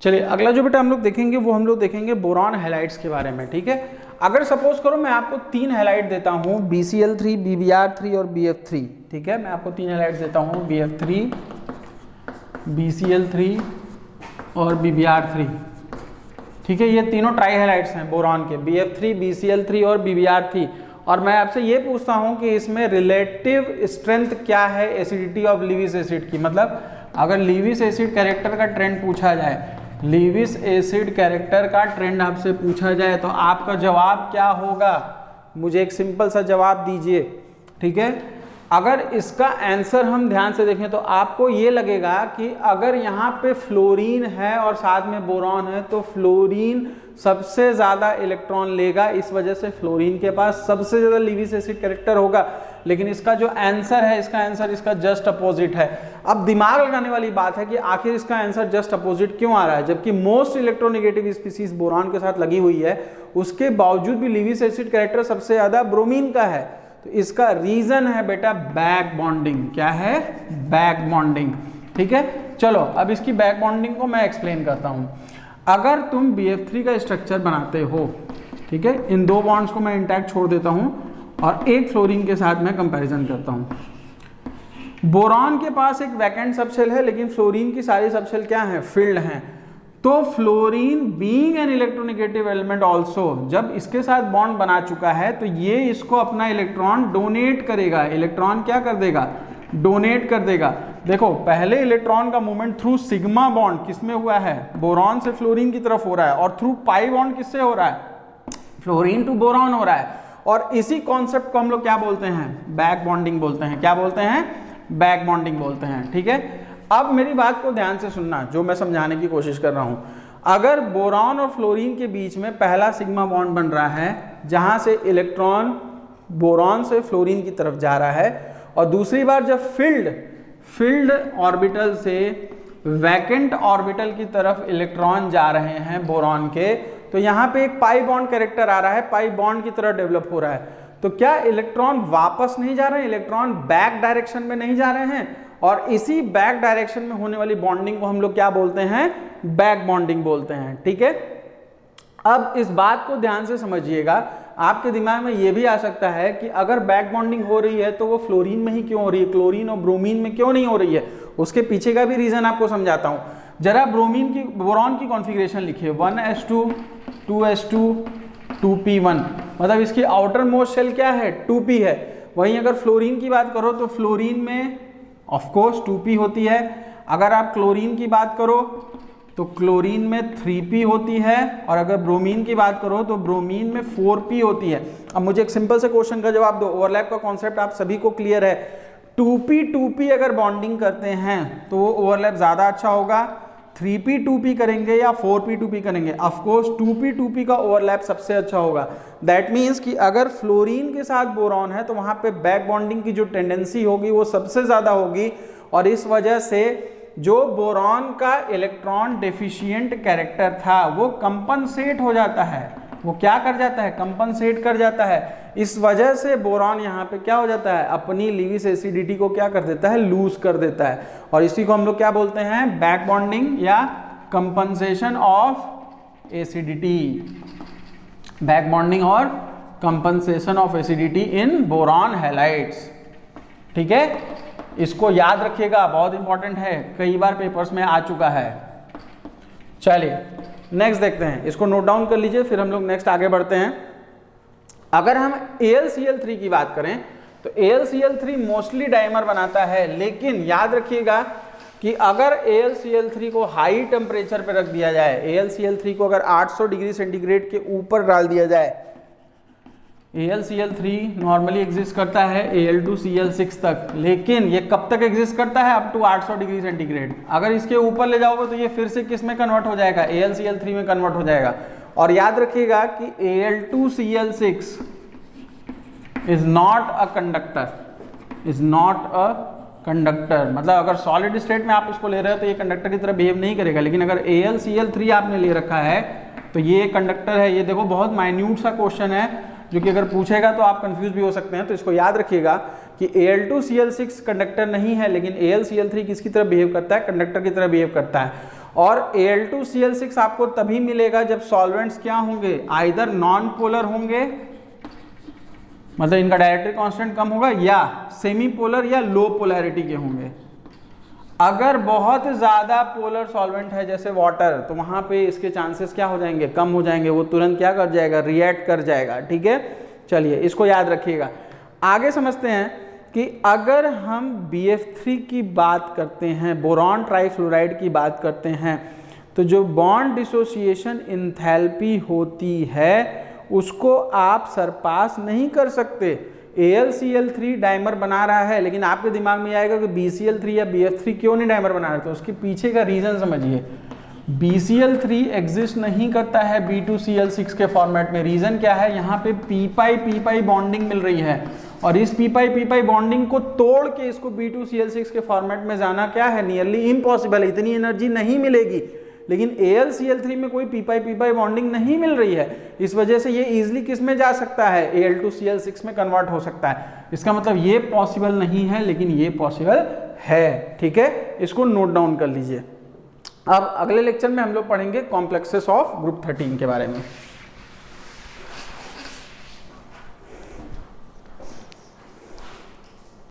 चलिए अगला जो बेटा हम लोग देखेंगे वो हम लोग देखेंगे बोरॉन हैलाइड्स के बारे में, ठीक है। अगर सपोज करो मैं आपको 3 हैलाइड देता हूँ, BCl3, BBr3 और BF3, ठीक है। मैं आपको 3 हैलाइड्स देता हूँ, BF3, BCl3 और BBr3, ठीक है। ये तीनों ट्राई हैलाइड्स हैं बोरॉन के, BF3, BCl3 और BBr3। और मैं आपसे ये पूछता हूँ कि इसमें रिलेटिव स्ट्रेंथ क्या है एसिडिटी ऑफ लीविस एसिड की। मतलब अगर लीविस एसिड कैरेक्टर का ट्रेंड पूछा जाए, लीविस एसिड कैरेक्टर का ट्रेंड आपसे पूछा जाए तो आपका जवाब क्या होगा, मुझे एक सिंपल सा जवाब दीजिए, ठीक है। अगर इसका आंसर हम ध्यान से देखें तो आपको ये लगेगा कि अगर यहाँ पे फ्लोरीन है और साथ में बोरॉन है तो फ्लोरीन सबसे ज़्यादा इलेक्ट्रॉन लेगा, इस वजह से फ्लोरीन के पास सबसे ज़्यादा लीविस एसिड कैरेक्टर होगा। लेकिन इसका जो आंसर है, इसका आंसर इसका जस्ट अपोजिट है। अब दिमाग लगाने वाली बात है कि आखिर इसका आंसर जस्ट अपोजिट क्यों आ रहा है, जबकि मोस्ट इलेक्ट्रोनेगेटिव स्पीसीज बोरॉन के साथ लगी हुई है, उसके बावजूद भी लीविस एसिड कैरेक्टर सबसे ज़्यादा ब्रोमीन का है। तो इसका रीजन है बेटा बैक बॉन्डिंग। क्या है? बैक बॉन्डिंग, ठीक है। चलो अब इसकी बैक बॉन्डिंग को मैं एक्सप्लेन करता हूं। अगर तुम BF3 का स्ट्रक्चर बनाते हो, ठीक है, इन 2 बॉन्ड्स को मैं इंटैक्ट छोड़ देता हूं और एक फ्लोरीन के साथ मैं कंपैरिजन करता हूं। बोरॉन के पास एक वैकेंट सबशेल है, लेकिन फ्लोरीन की सारी सबशेल क्या है? फिल्ड हैं। तो fluorine being an electronegative element also, जब इसके साथ बॉन्ड बना चुका है तो ये इसको अपना इलेक्ट्रॉन डोनेट करेगा। इलेक्ट्रॉन क्या कर देगा? डोनेट कर देगा। देखो पहले इलेक्ट्रॉन का मूवमेंट थ्रू सिग्मा बॉन्ड किसमें हुआ है? बोरॉन से फ्लोरीन की तरफ हो रहा है, और थ्रू पाई बॉन्ड किससे हो रहा है? फ्लोरीन टू बोरॉन हो रहा है। और इसी कॉन्सेप्ट को हम लोग क्या बोलते हैं? बैक बॉन्डिंग बोलते हैं। क्या बोलते हैं? बैक बॉन्डिंग बोलते हैं, ठीक है। अब मेरी बात को ध्यान से सुनना, जो मैं समझाने की कोशिश कर रहा हूं। अगर बोरॉन और फ्लोरीन के बीच में पहला सिग्मा बॉन्ड बन रहा है, जहां से इलेक्ट्रॉन बोरॉन से फ्लोरीन की तरफ जा रहा है, और दूसरी बार जब फिल्ड ऑर्बिटल से वैकेंट ऑर्बिटल की तरफ इलेक्ट्रॉन जा रहे हैं बोरॉन के, तो यहाँ पे एक पाई बॉन्ड कैरेक्टर आ रहा है, पाई बॉन्ड की तरह डेवलप हो रहा है। तो क्या इलेक्ट्रॉन वापस नहीं जा रहे हैं? इलेक्ट्रॉन बैक डायरेक्शन में नहीं जा रहे हैं, और इसी बैक डायरेक्शन में होने वाली बॉन्डिंग को हम लोग क्या बोलते हैं? बैक बॉन्डिंग बोलते हैं, ठीक है। अब इस बात को ध्यान से समझिएगा, आपके दिमाग में यह भी आ सकता है कि अगर बैक बॉन्डिंग हो रही है तो वो फ्लोरीन में ही क्यों हो रही है, क्लोरीन और ब्रोमीन में क्यों नहीं हो रही है? उसके पीछे का भी रीजन आपको समझाता हूं। जरा बोरॉन की कॉन्फ़िगरेशन लिखिए, 1s2 2s2 2p1, मतलब इसकी आउटर मोस्ट शेल क्या है? 2p है। वहीं अगर फ्लोरीन की बात करो तो फ्लोरीन में ऑफ कोर्स 2p होती है। अगर आप क्लोरीन की बात करो तो क्लोरीन में 3p होती है, और अगर ब्रोमीन की बात करो तो ब्रोमीन में 4p होती है। अब मुझे एक सिंपल से क्वेश्चन का जवाब दो, ओवरलैप का कॉन्सेप्ट आप सभी को क्लियर है। 2p अगर बॉन्डिंग करते हैं तो वो ओवरलैप ज़्यादा अच्छा होगा, 3p करेंगे या 4p करेंगे? ऑफकोर्स 2p का ओवरलैप सबसे अच्छा होगा। दैट मीन्स कि अगर फ्लोरीन के साथ बोरॉन है तो वहाँ पे बैक बॉन्डिंग की जो टेंडेंसी होगी वो सबसे ज़्यादा होगी, और इस वजह से जो बोरॉन का इलेक्ट्रॉन डेफिशिएंट कैरेक्टर था वो कंपनसेट हो जाता है। वो क्या कर जाता है? कंपनसेट कर जाता है। इस वजह से बोरॉन यहाँ पे क्या हो जाता है? अपनी लीविस एसिडिटी को क्या कर देता है? लूज कर देता है। और इसी को हम लोग क्या बोलते हैं? बैक बॉन्डिंग या compensation of acidity. Back bonding और compensation of acidity in boron halides, ठीक है। इसको याद रखिएगा, बहुत इंपॉर्टेंट है, कई बार पेपर्स में आ चुका है। चलिए नेक्स्ट देखते हैं, इसको नोट डाउन कर लीजिए, फिर हम लोग नेक्स्ट आगे बढ़ते हैं। अगर हम AlCl3 की बात करें तो AlCl3 मोस्टली डाइमर बनाता है, लेकिन याद रखिएगा कि अगर AlCl3 को हाई टेम्परेचर पर रख दिया जाए, AlCl3 को अगर 800 डिग्री सेंटीग्रेड के ऊपर डाल दिया जाए, AlCl3 नॉर्मली एग्जिस्ट करता है Al2Cl6 तक, लेकिन ये कब तक एग्जिस्ट करता है? Up to 800 degree centigrade. अगर इसके ऊपर ले जाओगे तो ये फिर से किस में कन्वर्ट हो जाएगा? AlCl3 में कन्वर्ट हो जाएगा। और याद रखिएगा कि Al2Cl6 is not a conductor, मतलब अगर सॉलिड स्टेट में आप इसको ले रहे हो तो ये कंडक्टर की तरह बिहेव नहीं करेगा, लेकिन अगर AlCl3 आपने ले रखा है तो ये कंडक्टर है। ये देखो बहुत माइन्यूट सा क्वेश्चन है, जो कि अगर पूछेगा तो आप कंफ्यूज भी हो सकते हैं। तो इसको याद रखिएगा कि Al2Cl6 कंडक्टर नहीं है, लेकिन AlCl3 किसकी तरह बिहेव करता है? कंडक्टर की तरह बिहेव करता है। और Al2Cl6 आपको तभी मिलेगा जब सॉल्वेंट्स क्या होंगे, आइदर नॉन पोलर होंगे, मतलब इनका डायरेक्टरी कांस्टेंट कम होगा, या सेमी पोलर या लो पोलैरिटी के होंगे। अगर बहुत ज़्यादा पोलर सॉल्वेंट है जैसे वाटर, तो वहाँ पे इसके चांसेस क्या हो जाएंगे, कम हो जाएंगे, वो तुरंत क्या कर जाएगा, रिएक्ट कर जाएगा। ठीक है, चलिए इसको याद रखिएगा। आगे समझते हैं कि अगर हम BF3 की बात करते हैं, बोरॉन ट्राइफ्लोराइड की बात करते हैं, तो जो बॉन्ड डिसोसिएशन एंथैल्पी होती है उसको आप सरपास नहीं कर सकते। AlCl3 डाइमर बना रहा है, लेकिन आपके दिमाग में आएगा कि BCl3 या BF3 क्यों नहीं डाइमर बना रहा, तो उसके पीछे का रीज़न समझिए। BCl3 एग्जिस्ट नहीं करता है B2Cl6 के फॉर्मेट में। रीज़न क्या है, यहाँ पे पी बॉन्डिंग मिल रही है, और इस पी बॉन्डिंग को तोड़ के इसको B2Cl6 के फॉर्मेट में जाना क्या है, नियरली इम्पॉसिबल है, इतनी एनर्जी नहीं मिलेगी। लेकिन AlCl3 में कोई पी बॉन्डिंग नहीं मिल रही है, इस वजह से ये इजीली किस में जा सकता है, Al2Cl6 में कन्वर्ट हो सकता है। इसका मतलब ये पॉसिबल नहीं है, लेकिन ये पॉसिबल है। ठीक है, इसको नोट डाउन कर लीजिए। अब अगले लेक्चर में हम लोग पढ़ेंगे कॉम्प्लेक्सेस ऑफ ग्रुप 13 के बारे में।